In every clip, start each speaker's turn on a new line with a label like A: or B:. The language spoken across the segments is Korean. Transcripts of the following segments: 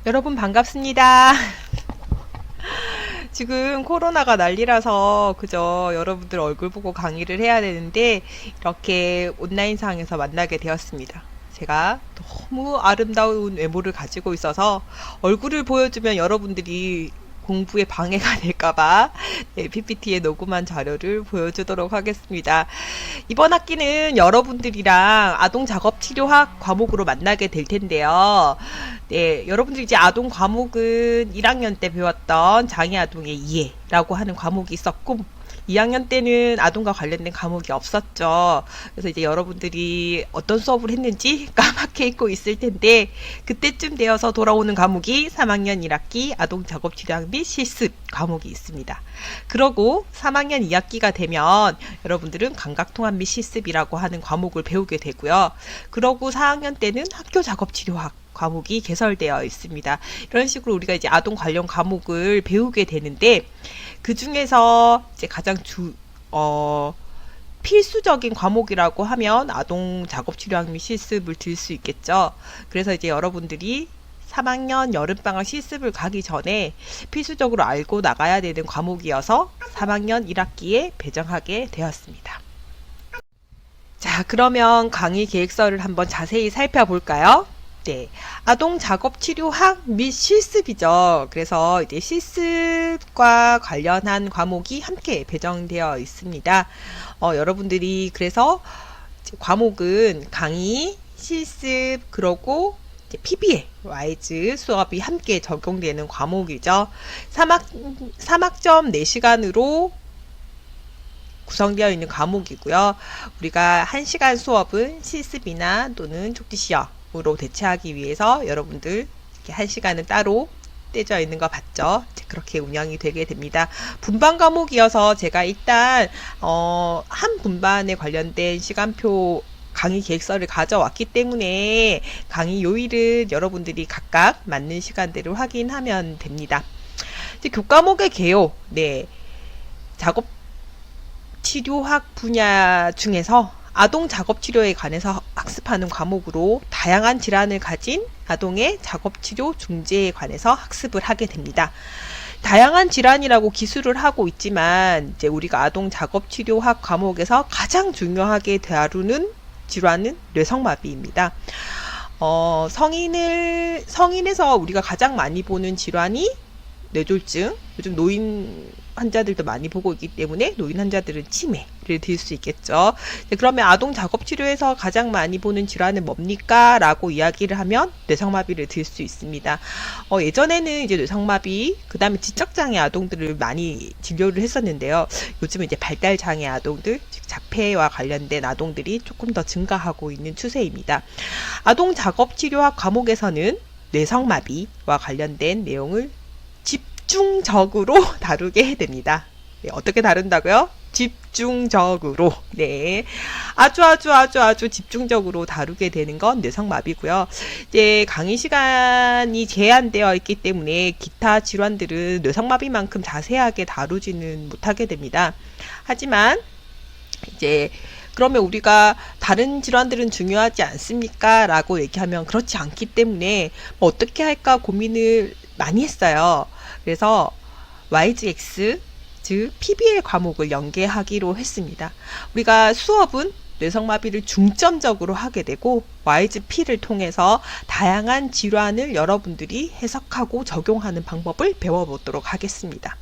A: 여러분 반갑습니다. 지금 코로나가 난리라서 그저 여러분들 얼굴 보고 강의를 해야 되는데 이렇게 온라인상에서 만나게 되었습니다. 제가 너무 아름다운 외모를 가지고 있어서 얼굴을 보여주면 여러분들이 공부에 방해가 될까봐 PPT에 녹음한 자료를 보여주도록 하겠습니다. 이번 학기는 여러분들이랑 아동작업치료학 과목으로 만나게 될 텐데요. 네, 여러분들이 이제 아동 과목은 1학년 때 배웠던 장애아동의 이해라고 하는 과목이 있었고 2학년 때는 아동과 관련된 과목이 없었죠. 그래서 이제 여러분들이 어떤 수업을 했는지 까맣게 잊고 있을 텐데 그때쯤 되어서 돌아오는 과목이 3학년 1학기 아동작업치료학 및 실습 과목이 있습니다. 그러고 3학년 2학기가 되면 여러분들은 감각통합 및 실습이라고 하는 과목을 배우게 되고요. 그러고 4학년 때는 학교작업치료학 과목이 개설되어 있습니다. 이런 식으로 우리가 이제 아동 관련 과목을 배우게 되는데 그 중에서 이제 가장 필수적인 과목이라고 하면 아동 작업 치료학 및 실습을 들 수 있겠죠. 그래서 이제 여러분들이 3학년 여름방학 실습을 가기 전에 필수적으로 알고 나가야 되는 과목이어서 3학년 1학기에 배정하게 되었습니다. 자, 그러면 강의 계획서를 한번 자세히 살펴볼까요? 네, 아동 작업 치료학 및 실습이죠. 그래서 이제 실습과 관련한 과목이 함께 배정되어 있습니다. 여러분들이 그래서 과목은 강의, 실습, 그러고 PBL, 와이즈 수업이 함께 적용되는 과목이죠. 3학점 4시간으로 구성되어 있는 과목이고요. 우리가 1시간 수업은 실습이나 또는 촉지 시험으로 대체하기 위해서 여러분들 1시간은 따로 떼져 있는 거 봤죠? 그렇게 운영이 되게 됩니다. 분반 과목이어서 제가 일단 한 분반에 관련된 시간표 강의 계획서를 가져왔기 때문에 강의 요일은 여러분들이 각각 맞는 시간대로 확인하면 됩니다. 이제 교과목의 개요. 네. 작업 치료학 분야 중에서 아동 작업 치료에 관해서 학습하는 과목으로 다양한 질환을 가진 아동의 작업 치료 중재에 관해서 학습을 하게 됩니다. 다양한 질환이라고 기술을 하고 있지만 이제 우리가 아동 작업 치료학 과목에서 가장 중요하게 다루는 질환은 뇌성마비입니다. 성인에서 우리가 가장 많이 보는 질환이 뇌졸중, 요즘 노인 환자들도 많이 보고 있기 때문에 노인 환자들은 치매를 들 수 있겠죠. 그러면 아동 작업 치료에서 가장 많이 보는 질환은 뭡니까? 라고 이야기를 하면 뇌성마비를 들 수 있습니다. 예전에는 이제 뇌성마비, 그 다음에 지적장애 아동들을 많이 진료를 했었는데요. 요즘은 이제 발달장애 아동들, 즉 자폐와 관련된 아동들이 조금 더 증가하고 있는 추세입니다. 아동 작업 치료학 과목에서는 뇌성마비와 관련된 내용을 집중적으로 다루게 됩니다. 네, 어떻게 다룬다고요? 집중적으로. 네. 아주 집중적으로 다루게 되는 건 뇌성마비고요. 이제 강의 시간이 제한되어 있기 때문에 기타 질환들은 뇌성마비만큼 자세하게 다루지는 못하게 됩니다. 하지만 이제 그러면 우리가 다른 질환들은 중요하지 않습니까? 라고 얘기하면 그렇지 않기 때문에 뭐 어떻게 할까 고민을 많이 했어요. 그래서 YGX, 즉 PBL 과목을 연계하기로 했습니다. 우리가 수업은 뇌성마비를 중점적으로 하게 되고 YGP를 통해서 다양한 질환을 여러분들이 해석하고 적용하는 방법을 배워보도록 하겠습니다.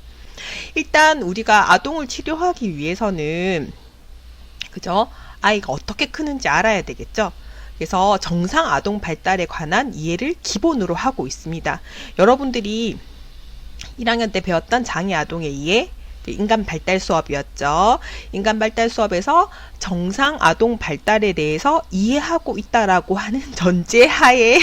A: 일단 우리가 아동을 치료하기 위해서는 그죠? 아이가 어떻게 크는지 알아야 되겠죠? 그래서 정상 아동 발달에 관한 이해를 기본으로 하고 있습니다. 여러분들이 1학년 때 배웠던 장애 아동의 이해, 인간 발달 수업이었죠. 인간 발달 수업에서 정상 아동 발달에 대해서 이해하고 있다라고 하는 전제하에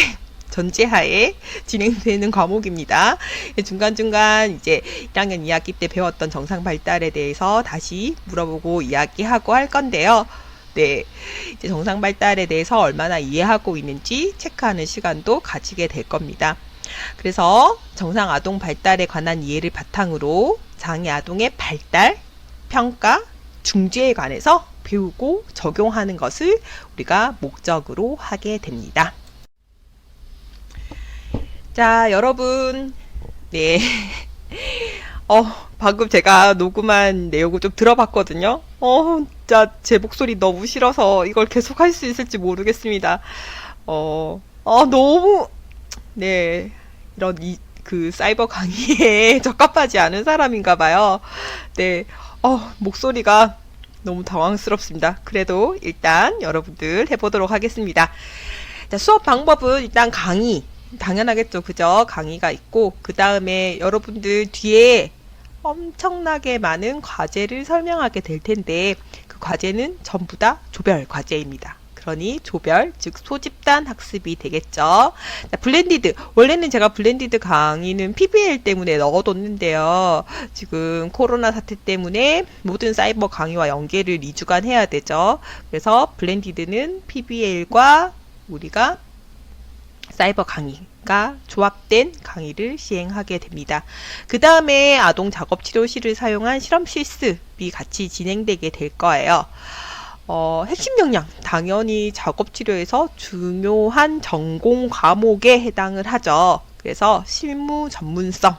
A: 진행되는 과목입니다. 중간중간 이제 1학년 2학기 때 배웠던 정상 발달에 대해서 다시 물어보고 이야기하고 할 건데요. 네, 이제 정상 발달에 대해서 얼마나 이해하고 있는지 체크하는 시간도 가지게 될 겁니다. 그래서 정상 아동 발달에 관한 이해를 바탕으로 장애 아동의 발달, 평가, 중재에 관해서 배우고 적용하는 것을 우리가 목적으로 하게 됩니다. 자, 여러분. 네. 어, 방금 제가 녹음한 내용을 좀 들어봤거든요. 진짜 제 목소리 너무 싫어서 이걸 계속 할 수 있을지 모르겠습니다. 너무, 네. 이런 그 사이버 강의에 적합하지 않은 사람인가 봐요. 네. 목소리가 너무 당황스럽습니다. 그래도 일단 여러분들 해보도록 하겠습니다. 자, 수업 방법은 일단 강의. 당연하겠죠. 그죠? 강의가 있고, 그 다음에 여러분들 뒤에 엄청나게 많은 과제를 설명하게 될 텐데, 그 과제는 전부 다 조별 과제입니다. 그러니 조별, 즉 소집단 학습이 되겠죠. 자, 블렌디드. 원래는 제가 블렌디드 강의는 PBL 때문에 넣어뒀는데요. 지금 코로나 사태 때문에 모든 사이버 강의와 연계를 2주간 해야 되죠. 그래서 블렌디드는 PBL과 우리가 사이버 강의가 조합된 강의를 시행하게 됩니다. 그 다음에 아동 작업 치료실을 사용한 실험 실습이 같이 진행되게 될 거예요. 핵심 역량, 당연히 작업 치료에서 중요한 전공 과목에 해당을 하죠. 그래서 실무 전문성,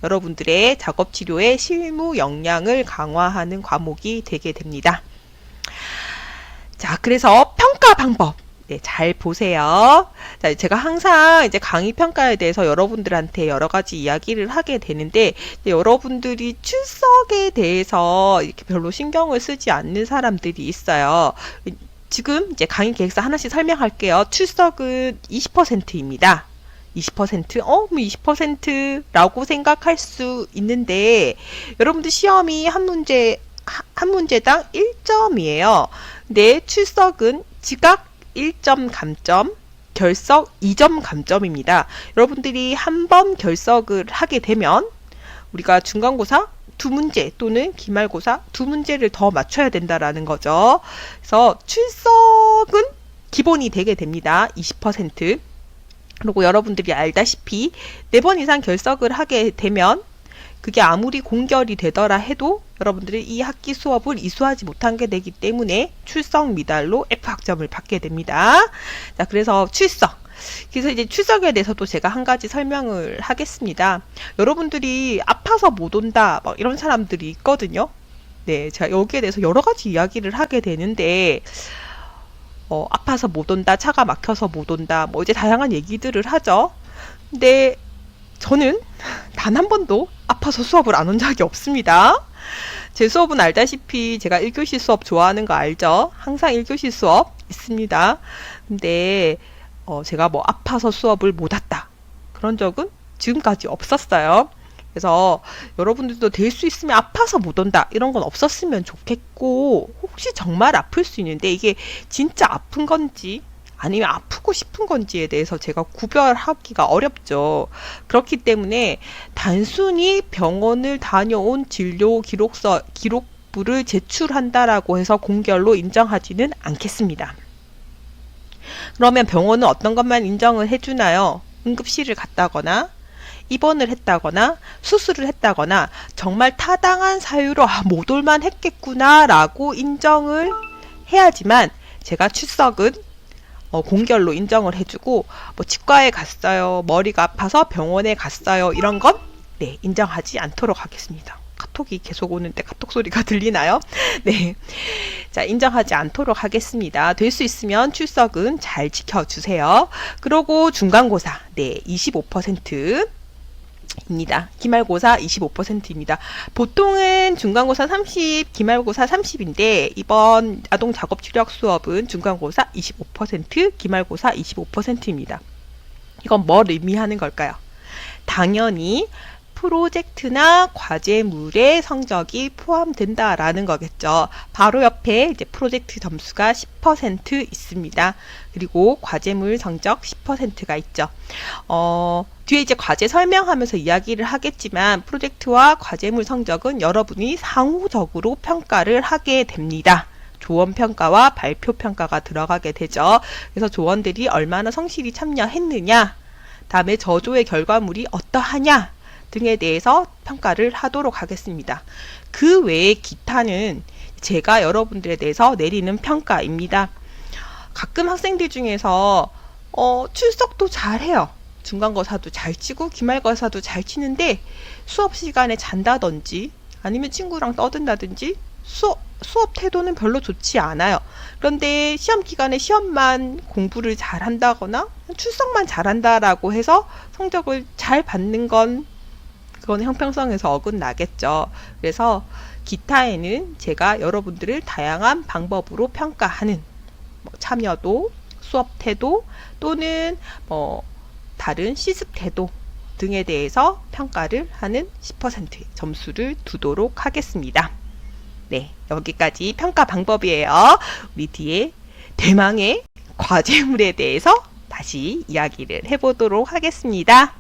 A: 여러분들의 작업 치료의 실무 역량을 강화하는 과목이 되게 됩니다. 자, 그래서 평가 방법. 네, 잘 보세요. 자, 제가 항상 이제 강의 평가에 대해서 여러분들한테 여러 가지 이야기를 하게 되는데, 여러분들이 출석에 대해서 이렇게 별로 신경을 쓰지 않는 사람들이 있어요. 지금 이제 강의 계획서 하나씩 설명할게요. 출석은 20%입니다. 20%? 뭐 20%라고 생각할 수 있는데, 여러분들 시험이 한 문제당 1점이에요. 근데 출석은 지각 1점 감점, 결석 2점 감점입니다. 여러분들이 한 번 결석을 하게 되면 우리가 중간고사 2문제 또는 기말고사 2문제를 더 맞춰야 된다라는 거죠. 그래서 출석은 기본이 되게 됩니다. 20%. 그리고 여러분들이 알다시피 4번 이상 결석을 하게 되면 그게 아무리 공결이 되더라 해도 여러분들이 이 학기 수업을 이수하지 못한 게 되기 때문에 출석 미달로 F학점을 받게 됩니다. 자, 그래서 출석. 그래서 이제 출석에 대해서도 제가 한 가지 설명을 하겠습니다. 여러분들이 아파서 못 온다, 막 이런 사람들이 있거든요. 네, 제가 여기에 대해서 여러 가지 이야기를 하게 되는데, 아파서 못 온다, 차가 막혀서 못 온다, 뭐 이제 다양한 얘기들을 하죠. 근데 저는 단 한 번도 아파서 수업을 안 온 적이 없습니다. 제 수업은 알다시피 제가 1교시 수업 좋아하는 거 알죠? 항상 1교시 수업 있습니다. 근데 제가 뭐 아파서 수업을 못 왔다. 그런 적은 지금까지 없었어요. 그래서 여러분들도 될 수 있으면 아파서 못 온다. 이런 건 없었으면 좋겠고, 혹시 정말 아플 수 있는데 이게 진짜 아픈 건지 아니면 아프고 싶은 건지에 대해서 제가 구별하기가 어렵죠. 그렇기 때문에 단순히 병원을 다녀온 진료 기록부를 제출한다라고 해서 공결로 인정하지는 않겠습니다. 그러면 병원은 어떤 것만 인정을 해주나요? 응급실을 갔다거나 입원을 했다거나 수술을 했다거나 정말 타당한 사유로 못 올만 했겠구나 라고 인정을 해야지만 제가 출석은 공결로 인정을 해주고, 뭐 치과에 갔어요, 머리가 아파서 병원에 갔어요, 이런 건 네, 인정하지 않도록 하겠습니다. 카톡이 계속 오는데 카톡 소리가 들리나요? 네, 자, 인정하지 않도록 하겠습니다. 될 수 있으면 출석은 잘 지켜주세요. 그리고 중간고사, 네, 25%. 입니다. 기말고사 25%입니다. 보통은 중간고사 30, 기말고사 30인데 이번 아동작업치료학 수업은 중간고사 25%, 기말고사 25%입니다. 이건 뭘 의미하는 걸까요? 당연히 프로젝트나 과제물의 성적이 포함된다라는 거겠죠. 바로 옆에 이제 프로젝트 점수가 10% 있습니다. 그리고 과제물 성적 10%가 있죠. 뒤에 이제 과제 설명하면서 이야기를 하겠지만 프로젝트와 과제물 성적은 여러분이 상호적으로 평가를 하게 됩니다. 조원평가와 발표평가가 들어가게 되죠. 그래서 조원들이 얼마나 성실히 참여했느냐, 다음에 저조의 결과물이 어떠하냐 등에 대해서 평가를 하도록 하겠습니다. 그 외에 기타는 제가 여러분들에 대해서 내리는 평가입니다. 가끔 학생들 중에서 출석도 잘해요. 중간고사도 잘 치고 기말고사도 잘 치는데 수업 시간에 잔다든지 아니면 친구랑 떠든다든지 수업 태도는 별로 좋지 않아요. 그런데 시험 기간에 시험만 공부를 잘 한다거나 출석만 잘한다라고 해서 성적을 잘 받는 건 그건 형평성에서 어긋나겠죠. 그래서 기타에는 제가 여러분들을 다양한 방법으로 평가하는 참여도, 수업 태도 또는 다른 시습 태도 등에 대해서 평가를 하는 10%의 점수를 두도록 하겠습니다. 네, 여기까지 평가 방법이에요. 우리 뒤에 대망의 과제물에 대해서 다시 이야기를 해보도록 하겠습니다.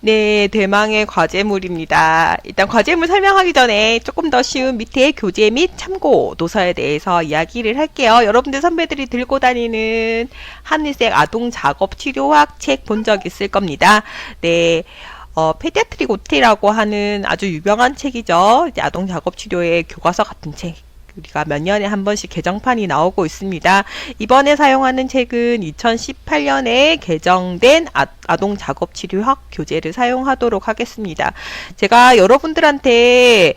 A: 네, 대망의 과제물입니다. 일단 과제물 설명하기 전에 조금 더 쉬운 밑에 교재 및 참고 도서에 대해서 이야기를 할게요. 여러분들 선배들이 들고 다니는 하늘색 아동 작업 치료학 책 본 적 있을 겁니다. 네. 페디아트릭 OT라고 하는 아주 유명한 책이죠. 이제 아동 작업 치료의 교과서 같은 책. 우리가 몇 년에 한 번씩 개정판이 나오고 있습니다. 이번에 사용하는 책은 2018년에 개정된 아동 작업 치료학 교재를 사용하도록 하겠습니다. 제가 여러분들한테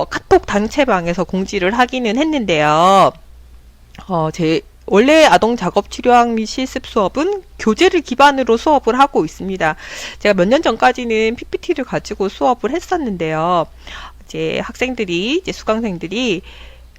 A: 카톡 단체방에서 공지를 하기는 했는데요. 원래 아동 작업 치료학 및 실습 수업은 교재를 기반으로 수업을 하고 있습니다. 제가 몇 년 전까지는 PPT를 가지고 수업을 했었는데요. 이제 수강생들이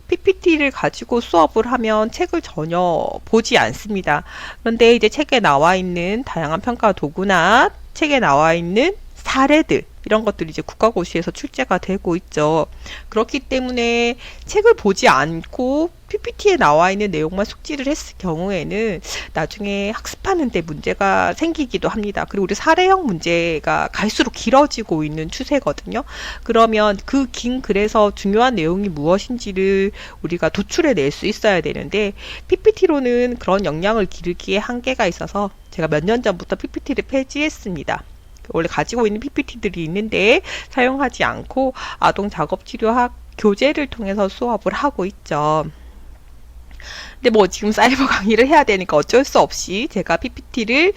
A: PPT를 가지고 수업을 하면 책을 전혀 보지 않습니다. 그런데 이제 책에 나와 있는 다양한 평가 도구나 책에 나와 있는 사례들 이런 것들이 이제 국가고시에서 출제가 되고 있죠. 그렇기 때문에 책을 보지 않고 PPT에 나와 있는 내용만 숙지를 했을 경우에는 나중에 학습하는 데 문제가 생기기도 합니다. 그리고 우리 사례형 문제가 갈수록 길어지고 있는 추세거든요. 그러면 그 긴 글에서 중요한 내용이 무엇인지를 우리가 도출해 낼 수 있어야 되는데 PPT로는 그런 역량을 기르기에 한계가 있어서 제가 몇 년 전부터 PPT를 폐지했습니다. 원래 가지고 있는 PPT들이 있는데 사용하지 않고 아동 작업 치료학 교재를 통해서 수업을 하고 있죠. 근데 지금 사이버 강의를 해야 되니까 어쩔 수 없이 제가 PPT를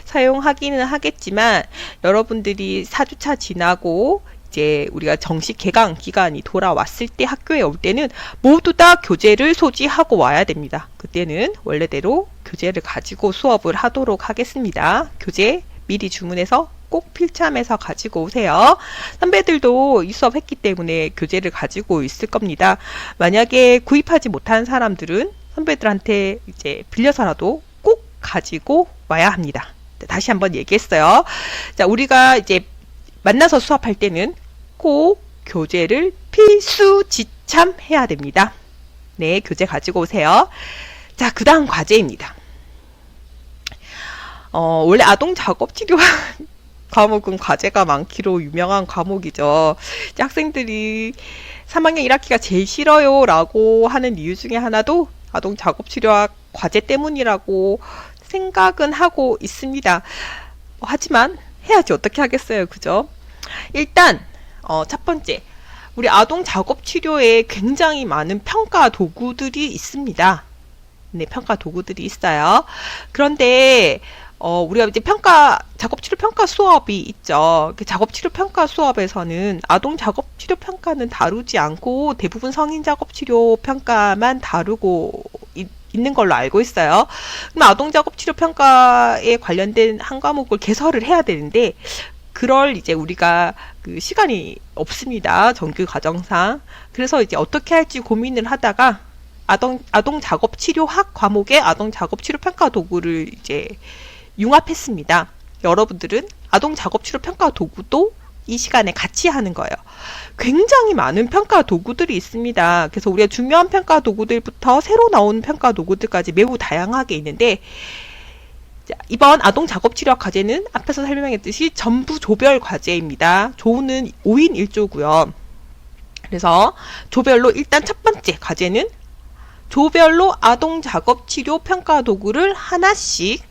A: 사용하기는 하겠지만 여러분들이 4주차 지나고 이제 우리가 정식 개강 기간이 돌아왔을 때 학교에 올 때는 모두 다 교재를 소지하고 와야 됩니다. 그때는 원래대로 교재를 가지고 수업을 하도록 하겠습니다. 교재 미리 주문해서 꼭 필참해서 가지고 오세요. 선배들도 이 수업 했기 때문에 교재를 가지고 있을 겁니다. 만약에 구입하지 못한 사람들은 선배들한테 이제 빌려서라도 꼭 가지고 와야 합니다. 다시 한번 얘기했어요. 자, 우리가 이제 만나서 수업할 때는 꼭 교재를 필수 지참해야 됩니다. 네, 교재 가지고 오세요. 자, 그 다음 과제입니다. 원래 아동 작업 치료 과목은 과제가 많기로 유명한 과목이죠. 이제 학생들이 3학년 1학기가 제일 싫어요 라고 하는 이유 중에 하나도 아동 작업 치료학 과제 때문이라고 생각은 하고 있습니다. 하지만 해야지 어떻게 하겠어요. 그죠? 일단 첫 번째, 우리 아동 작업 치료에 굉장히 많은 평가 도구들이 있습니다. 네, 평가 도구들이 있어요. 그런데 우리가 이제 작업치료 평가 수업이 있죠. 작업치료 평가 수업에서는 아동 작업치료 평가는 다루지 않고 대부분 성인 작업치료 평가만 다루고 있는 걸로 알고 있어요. 그럼 아동 작업치료 평가에 관련된 한 과목을 개설을 해야 되는데 그럴 이제 우리가 그 시간이 없습니다. 정규 과정상. 그래서 이제 어떻게 할지 고민을 하다가 아동 작업치료학 과목에 아동 작업치료 평가 도구를 이제 융합했습니다. 여러분들은 아동 작업치료 평가 도구도 이 시간에 같이 하는 거예요. 굉장히 많은 평가 도구들이 있습니다. 그래서 우리가 중요한 평가 도구들부터 새로 나온 평가 도구들까지 매우 다양하게 있는데 이번 아동 작업치료 과제는 앞에서 설명했듯이 전부 조별 과제입니다. 조는 5인 1조고요. 그래서 조별로 일단 첫 번째 과제는 조별로 아동 작업치료 평가 도구를 하나씩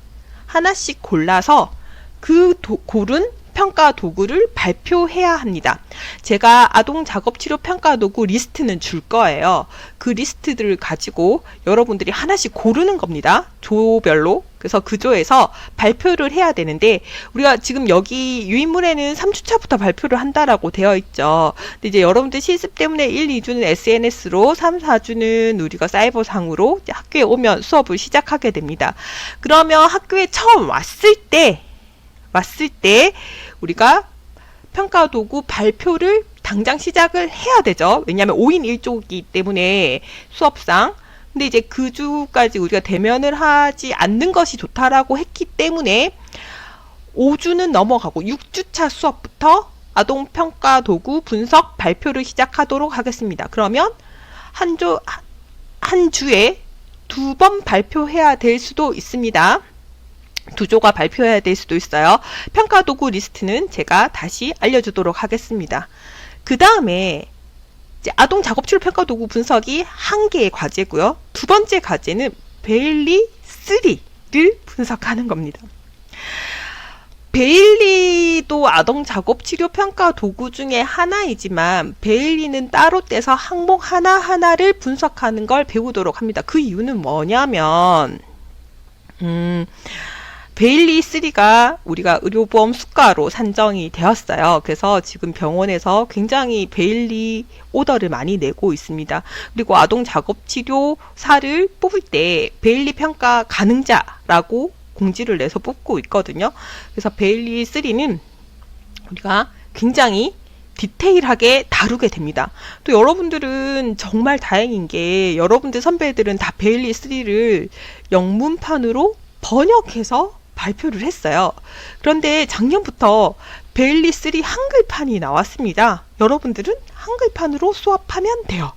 A: 골라서 그 고른 평가 도구를 발표해야 합니다. 제가 아동 작업 치료 평가 도구 리스트는 줄 거예요. 그 리스트들을 가지고 여러분들이 하나씩 고르는 겁니다. 조별로. 그래서 그 조에서 발표를 해야 되는데, 우리가 지금 여기 유인물에는 3주차부터 발표를 한다라고 되어 있죠. 근데 이제 여러분들 실습 때문에 1, 2주는 SNS로, 3, 4주는 우리가 사이버상으로 학교에 오면 수업을 시작하게 됩니다. 그러면 학교에 처음 왔을 때 우리가 평가 도구 발표를 당장 시작을 해야 되죠. 왜냐하면 5인 1조이기 때문에 수업상. 근데 이제 그 주까지 우리가 대면을 하지 않는 것이 좋다라고 했기 때문에 5주는 넘어가고 6주차 수업부터 아동 평가 도구 분석 발표를 시작하도록 하겠습니다. 그러면 한 주에 2번 발표해야 될 수도 있습니다. 2조가 발표해야 될 수도 있어요. 평가 도구 리스트는 제가 다시 알려주도록 하겠습니다. 그 다음에 이제 아동 작업 치료 평가 도구 분석이 한 개의 과제고요. 두 번째 과제는 베일리 3를 분석하는 겁니다. 베일리도 아동 작업 치료 평가 도구 중에 하나이지만 베일리는 따로 떼서 항목 하나하나를 분석하는 걸 배우도록 합니다. 그 이유는 뭐냐면 베일리 3가 우리가 의료보험 수가로 산정이 되었어요. 그래서 지금 병원에서 굉장히 베일리 오더를 많이 내고 있습니다. 그리고 아동 작업치료사를 뽑을 때 베일리 평가 가능자라고 공지를 내서 뽑고 있거든요. 그래서 베일리 3는 우리가 굉장히 디테일하게 다루게 됩니다. 또 여러분들은 정말 다행인 게 여러분들 선배들은 다 베일리 3를 영문판으로 번역해서 발표를 했어요. 그런데 작년부터 베일리 3 한글판이 나왔습니다. 여러분들은 한글판으로 수업하면 돼요.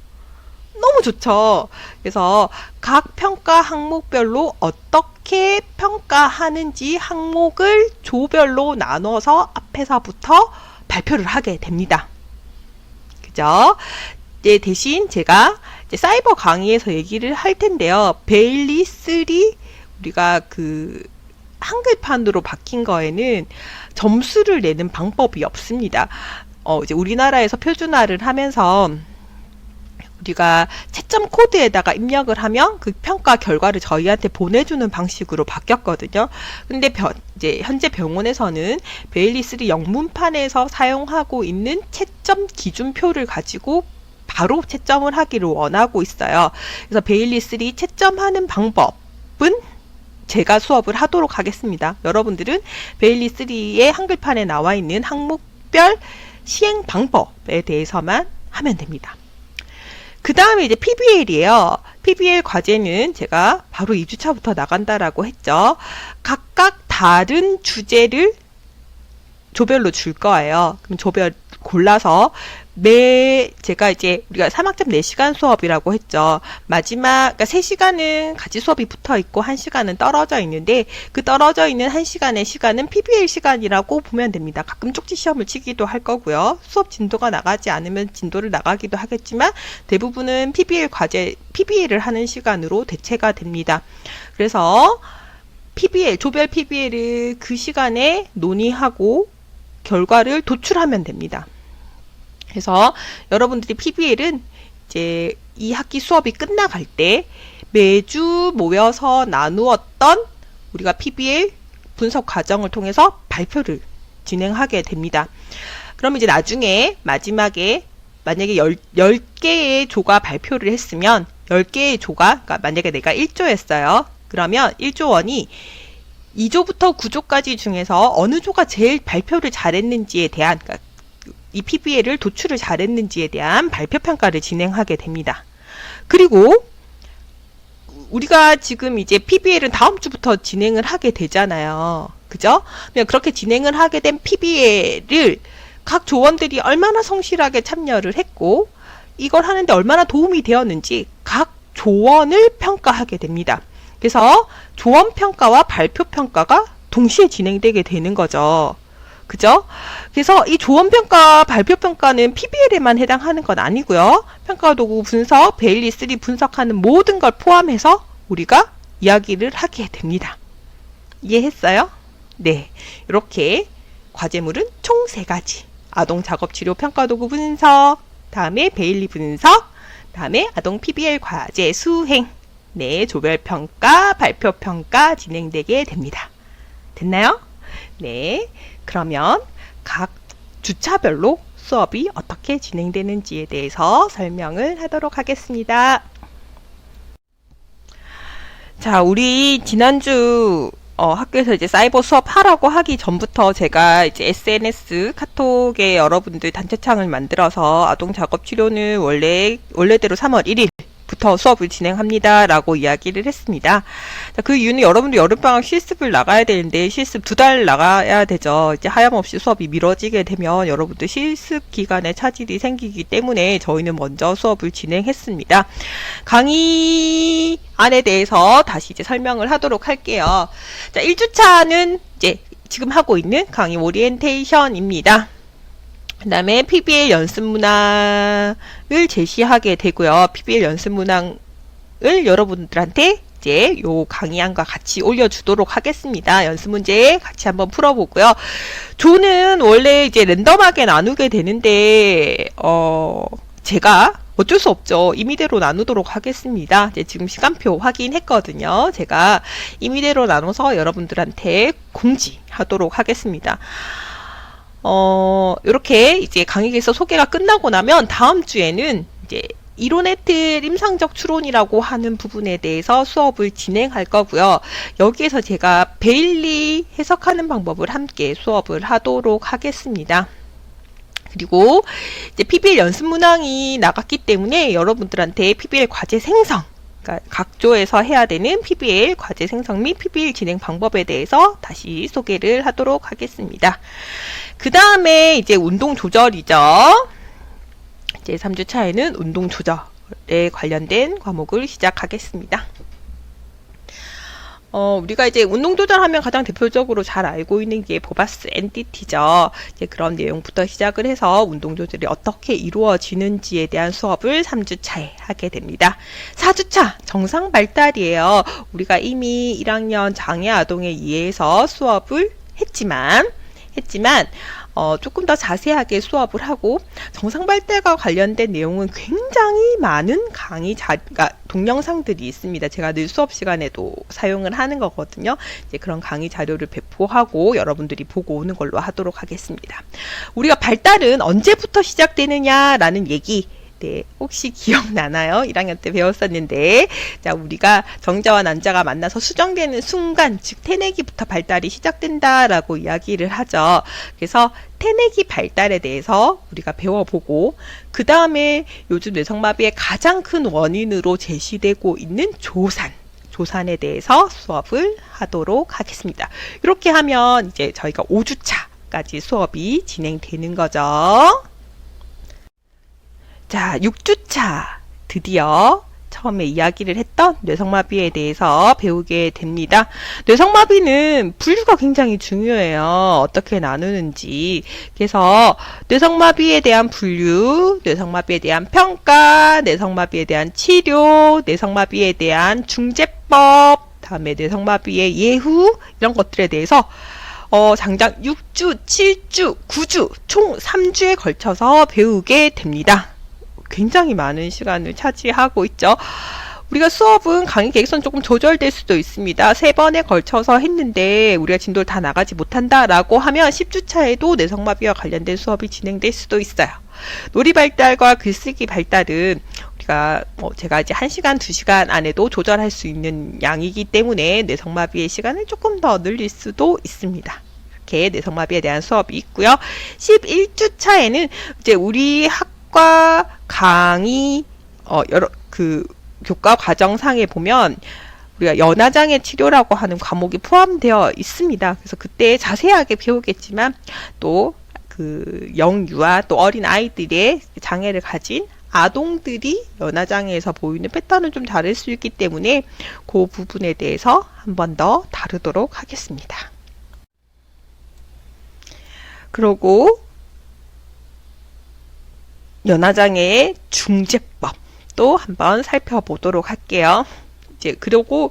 A: 너무 좋죠. 그래서 각 평가 항목별로 어떻게 평가하는지 항목을 조별로 나눠서 앞에서부터 발표를 하게 됩니다. 그죠? 이제 대신 제가 이제 사이버 강의에서 얘기를 할 텐데요. 베일리 3 우리가 그 한글판으로 바뀐 거에는 점수를 내는 방법이 없습니다. 이제 우리나라에서 표준화를 하면서 우리가 채점 코드에다가 입력을 하면 그 평가 결과를 저희한테 보내주는 방식으로 바뀌었거든요. 근데 이제 현재 병원에서는 베일리 3 영문판에서 사용하고 있는 채점 기준표를 가지고 바로 채점을 하기를 원하고 있어요. 그래서 베일리 3 채점하는 방법은 제가 수업을 하도록 하겠습니다. 여러분들은 베일리 3의 한글판에 나와 있는 항목별 시행 방법에 대해서만 하면 됩니다. 그 다음에 이제 PBL이에요. PBL 과제는 제가 바로 2주차부터 나간다라고 했죠. 각각 다른 주제를 조별로 줄 거예요. 그럼 조별 골라서 제가 이제 우리가 3학점 4시간 수업이라고 했죠. 마지막, 그러니까 3시간은 같이 수업이 붙어 있고 1시간은 떨어져 있는데 그 떨어져 있는 1시간의 시간은 PBL 시간이라고 보면 됩니다. 가끔 쪽지 시험을 치기도 할 거고요. 수업 진도가 나가지 않으면 진도를 나가기도 하겠지만 대부분은 PBL 과제, PBL을 하는 시간으로 대체가 됩니다. 그래서 PBL, 조별 PBL을 그 시간에 논의하고 결과를 도출하면 됩니다. 그래서 여러분들이 PBL은 이제 이 학기 수업이 끝나갈 때 매주 모여서 나누었던 우리가 PBL 분석 과정을 통해서 발표를 진행하게 됩니다. 그럼 이제 나중에 마지막에 만약에 10개의 조가 발표를 했으면 10개의 조가, 그러니까 만약에 내가 1조였어요. 그러면 1조원이 2조부터 9조까지 중에서 어느 조가 제일 발표를 잘했는지에 대한, 그러니까 이 PBL을 도출을 잘했는지에 대한 발표평가를 진행하게 됩니다. 그리고 우리가 지금 이제 PBL은 다음 주부터 진행을 하게 되잖아요. 그죠? 그렇게 진행을 하게 된 PBL을 각 조원들이 얼마나 성실하게 참여를 했고 이걸 하는데 얼마나 도움이 되었는지 각 조원을 평가하게 됩니다. 그래서 조원평가와 발표평가가 동시에 진행되게 되는 거죠. 그죠? 그래서 이 조원평가, 발표평가는 PBL에만 해당하는 건 아니고요. 평가도구 분석, 베일리 3 분석하는 모든 걸 포함해서 우리가 이야기를 하게 됩니다. 이해했어요? 네. 이렇게 과제물은 총 3가지. 아동 작업치료 평가도구 분석, 다음에 베일리 분석, 다음에 아동 PBL 과제 수행, 네, 조별평가, 발표평가 진행되게 됩니다. 됐나요? 네, 그러면 각 주차별로 수업이 어떻게 진행되는지에 대해서 설명을 하도록 하겠습니다. 자, 우리 지난주 학교에서 이제 사이버 수업 하라고 하기 전부터 제가 이제 SNS 카톡에 여러분들 단체창을 만들어서 아동 작업 치료는 원래대로 3월 1일 부터 수업을 진행합니다 라고 이야기를 했습니다. 자, 그 이유는 여러분들 여름방학 실습을 나가야 되는데 실습 2달 나가야 되죠. 이제 하염없이 수업이 미뤄지게 되면 여러분들 실습 기간에 차질이 생기기 때문에 저희는 먼저 수업을 진행했습니다. 강의 안에 대해서 다시 이제 설명을 하도록 할게요. 자, 1주차는 이제 지금 하고 있는 강의 오리엔테이션입니다. 그 다음에 PBL 연습 문항을 제시하게 되고요. PBL 연습 문항을 여러분들한테 이제 요 강의안과 같이 올려주도록 하겠습니다. 연습 문제 같이 한번 풀어보고요. 조는 원래 이제 랜덤하게 나누게 되는데, 제가 어쩔 수 없죠. 임의대로 나누도록 하겠습니다. 이제 지금 시간표 확인했거든요. 제가 임의대로 나눠서 여러분들한테 공지하도록 하겠습니다. 이렇게 이제 강의에서 소개가 끝나고 나면 다음 주에는 이제 이론네트 임상적 추론이라고 하는 부분에 대해서 수업을 진행할 거고요. 여기에서 제가 베일리 해석하는 방법을 함께 수업을 하도록 하겠습니다. 그리고 이제 PBL 연습 문항이 나갔기 때문에 여러분들한테 PBL 과제 생성, 그러니까 각 조에서 해야 되는 PBL 과제 생성 및 PBL 진행 방법에 대해서 다시 소개를 하도록 하겠습니다. 그 다음에 이제 운동 조절이죠. 이제 3주차에는 운동 조절에 관련된 과목을 시작하겠습니다. 우리가 이제 운동 조절하면 가장 대표적으로 잘 알고 있는 게 보바스 NDT죠. 이제 그런 내용부터 시작을 해서 운동 조절이 어떻게 이루어지는지에 대한 수업을 3주차에 하게 됩니다. 4주차 정상 발달이에요. 우리가 이미 1학년 장애 아동에 의해서 수업을 했지만 조금 더 자세하게 수업을 하고 정상 발달과 관련된 내용은 굉장히 많은 그러니까 동영상들이 있습니다. 제가 늘 수업 시간에도 사용을 하는 거거든요. 이제 그런 강의 자료를 배포하고 여러분들이 보고 오는 걸로 하도록 하겠습니다. 우리가 발달은 언제부터 시작되느냐라는 얘기, 네, 혹시 기억나나요? 1학년 때 배웠었는데, 자, 우리가 정자와 난자가 만나서 수정되는 순간, 즉 태내기부터 발달이 시작된다라고 이야기를 하죠. 그래서 태내기 발달에 대해서 우리가 배워보고, 그 다음에 요즘 뇌성마비의 가장 큰 원인으로 제시되고 있는 조산에 대해서 수업을 하도록 하겠습니다. 이렇게 하면 이제 저희가 5주차까지 수업이 진행되는 거죠. 자, 6주차 드디어 처음에 이야기를 했던 뇌성마비에 대해서 배우게 됩니다. 뇌성마비는 분류가 굉장히 중요해요. 어떻게 나누는지. 그래서 뇌성마비에 대한 분류, 뇌성마비에 대한 평가, 뇌성마비에 대한 치료, 뇌성마비에 대한 중재법, 다음에 뇌성마비의 예후, 이런 것들에 대해서 장장 6주, 7주, 9주, 총 3주에 걸쳐서 배우게 됩니다. 굉장히 많은 시간을 차지하고 있죠. 우리가 수업은 강의 계획선 조금 조절될 수도 있습니다. 3번에 걸쳐서 했는데 우리가 진도를 다 나가지 못한다라고 하면 10주차에도 뇌성마비와 관련된 수업이 진행될 수도 있어요. 놀이 발달과 글쓰기 발달은 우리가 제가 이제 1시간, 2시간 안에도 조절할 수 있는 양이기 때문에 뇌성마비의 시간을 조금 더 늘릴 수도 있습니다. 이렇게 뇌성마비에 대한 수업이 있고요. 11주차에는 이제 우리 학과 강의 여러 교과 과정상에 보면 우리가 연화장애 치료라고 하는 과목이 포함되어 있습니다. 그래서 그때 자세하게 배우겠지만 또 그 영유아 또 어린 아이들의 장애를 가진 아동들이 연화장애에서 보이는 패턴을 좀 다를 수 있기 때문에 그 부분에 대해서 한 번 더 다루도록 하겠습니다. 그리고 연화장애의 중재법도 한번 살펴보도록 할게요. 이제 그리고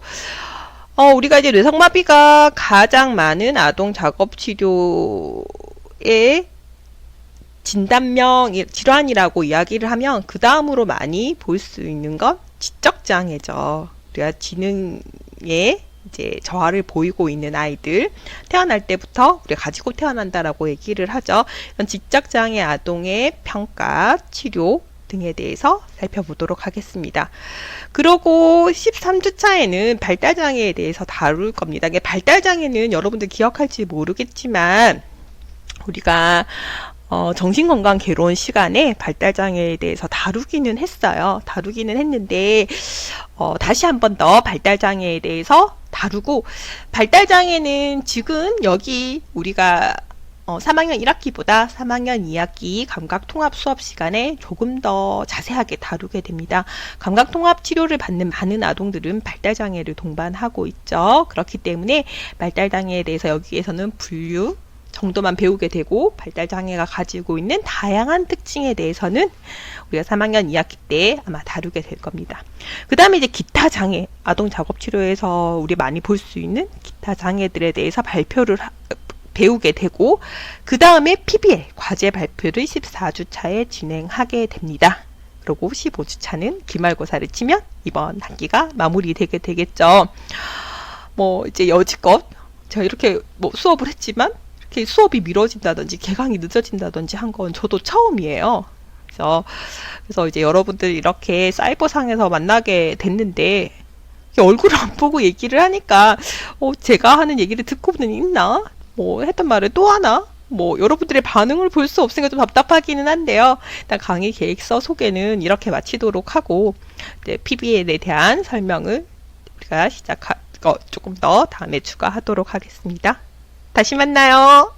A: 우리가 이제 뇌성마비가 가장 많은 아동 작업 치료 질환의 진단명 질환이라고 이야기를 하면 그 다음으로 많이 볼 수 있는 건 지적장애죠. 우리가 지능에 이제 저하를 보이고 있는 아이들, 태어날 때부터 우리가 가지고 태어난다라고 얘기를 하죠. 이런 지적장애 아동의 평가, 치료 등에 대해서 살펴보도록 하겠습니다. 그리고 13주차에는 발달장애에 대해서 다룰 겁니다. 발달장애는 여러분들 기억할지 모르겠지만 우리가 정신건강 개론 시간에 발달장애에 대해서 다루기는 했어요. 다루기는 했는데 다시 한 번 더 발달장애에 대해서 다루고, 발달장애는 지금 여기 우리가 3학년 1학기보다 3학년 2학기 감각통합 수업 시간에 조금 더 자세하게 다루게 됩니다. 감각통합 치료를 받는 많은 아동들은 발달장애를 동반하고 있죠. 그렇기 때문에 발달장애에 대해서 여기에서는 분류 정도만 배우게 되고, 발달장애가 가지고 있는 다양한 특징에 대해서는 우리가 3학년 2학기 때 아마 다루게 될 겁니다. 그 다음에 이제 기타 장애, 아동 작업 치료에서 우리 많이 볼 수 있는 기타 장애들에 대해서 배우게 되고, 그 다음에 PBL 과제 발표를 14주차에 진행하게 됩니다. 그리고 15주차는 기말고사를 치면 이번 학기가 마무리되게 되겠죠. 이제 여지껏 제가 이렇게 수업을 했지만 이렇게 수업이 미뤄진다든지 개강이 늦어진다든지 한 건 저도 처음이에요. 그래서 이제 여러분들 이렇게 사이버상에서 만나게 됐는데 얼굴을 안 보고 얘기를 하니까 제가 하는 얘기를 듣고는 있나? 했던 말을 또 하나? 여러분들의 반응을 볼 수 없으니까 좀 답답하기는 한데요. 일단 강의 계획서 소개는 이렇게 마치도록 하고, 이제 PBL에 대한 설명을 우리가 조금 더 다음에 추가하도록 하겠습니다. 다시 만나요.